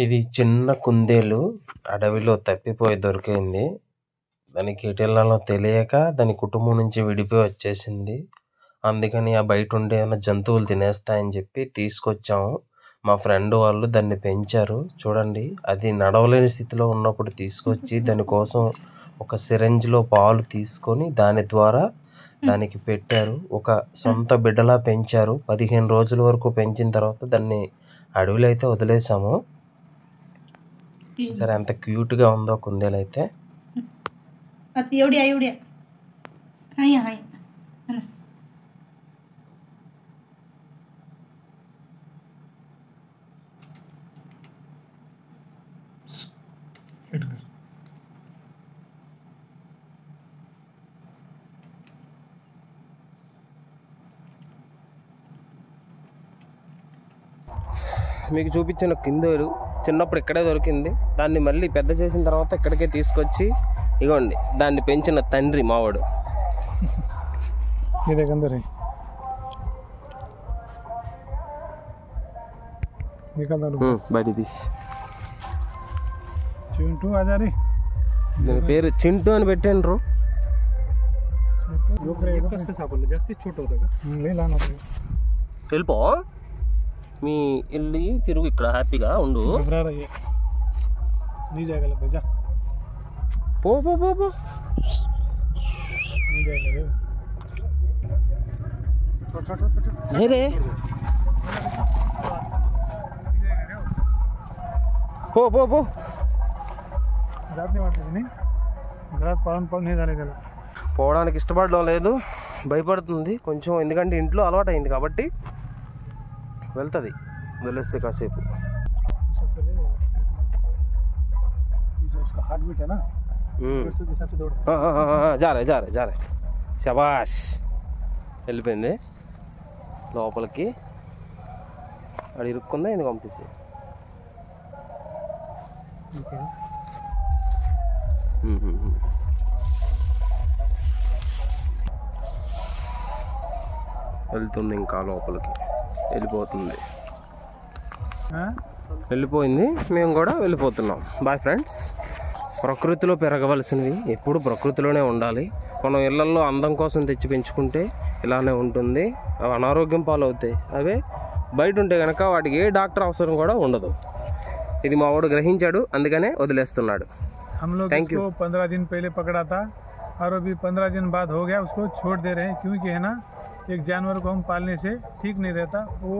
ఇది చిన్న కుందేలు అడవిలో తప్పిపోయి దొరికింది. దానికి ఎటెళ్ళాలో తెలియక దాని కుటుంబం నుంచి విడిపోయి వచ్చేసింది. అందుకని ఆ బయట ఉండే ఏమైనా జంతువులు తినేస్తాయని చెప్పి తీసుకొచ్చాము. మా ఫ్రెండ్ వాళ్ళు దాన్ని పెంచారు. చూడండి, అది నడవలేని స్థితిలో ఉన్నప్పుడు తీసుకొచ్చి దానికోసం ఒక సిరంజ్లో పాలు తీసుకొని దాని ద్వారా దానికి పెట్టారు. ఒక సొంత బిడ్డలా పెంచారు. 15 రోజుల వరకు పెంచిన తర్వాత దాన్ని అడవిలో అయితే వదిలేసాము. సరే, ఎంత క్యూట్ గా ఉందో కుందేలు అయితే. మీకు చూపించిన కుందేలు చిన్నప్పుడు ఇక్కడే దొరికింది. దాన్ని మళ్ళీ పెద్ద చేసిన తర్వాత ఇక్కడికే తీసుకొచ్చి ఇగోండి దాన్ని పెంచిన తండ్రి మావాడు. బయట తీసి దాని పేరు చింటూ అని పెట్టాను. వెళ్ళిపో, మీ ఇల్లు తిరుగు, ఇక్కడ హ్యాపీగా ఉండు. పో పో పో పో. పో పో పో. పోవడానికి ఇష్టపడడం లేదు, భయపడుతుంది కొంచెం. ఎందుకంటే ఇంట్లో అలవాటు అయింది కాబట్టి వెళ్తుంది. వదిలేస్తే కాసేపు. జారే జారే జారే. శబాష్, వెళ్ళిపోయింది లోపలికి. అది ఇరుక్కుందా ఎందుకు పంపిస్తే. వెళ్తుంది ఇంకా లోపలికి, వెళ్ళిపోతుంది. వెళ్ళిపోయింది, మేము కూడా వెళ్ళిపోతున్నాం. Bye friends. ప్రకృతిలో పెరగవలసినవి ఎప్పుడు ప్రకృతిలోనే ఉండాలి. మనం ఇళ్లల్లో అందం కోసం తెచ్చి పెంచుకుంటే ఇలానే ఉంటుంది. అవి అనారోగ్యం పాలవుతాయి. అవే బయట ఉంటే కనుక వాటికి ఏ డాక్టర్ అవసరం కూడా ఉండదు. ఇది మా వాడు గ్రహించాడు, అందుకనే వదిలేస్తున్నాడు. Thank you. 15 दिन पहले पकड़ा था और अभी 15 दिन बाद हो गया, उसको छोड़ दे रहे हैं। क्योंकि है ना, एक जानवर को हम पालने से ठीक नहीं रहता। वो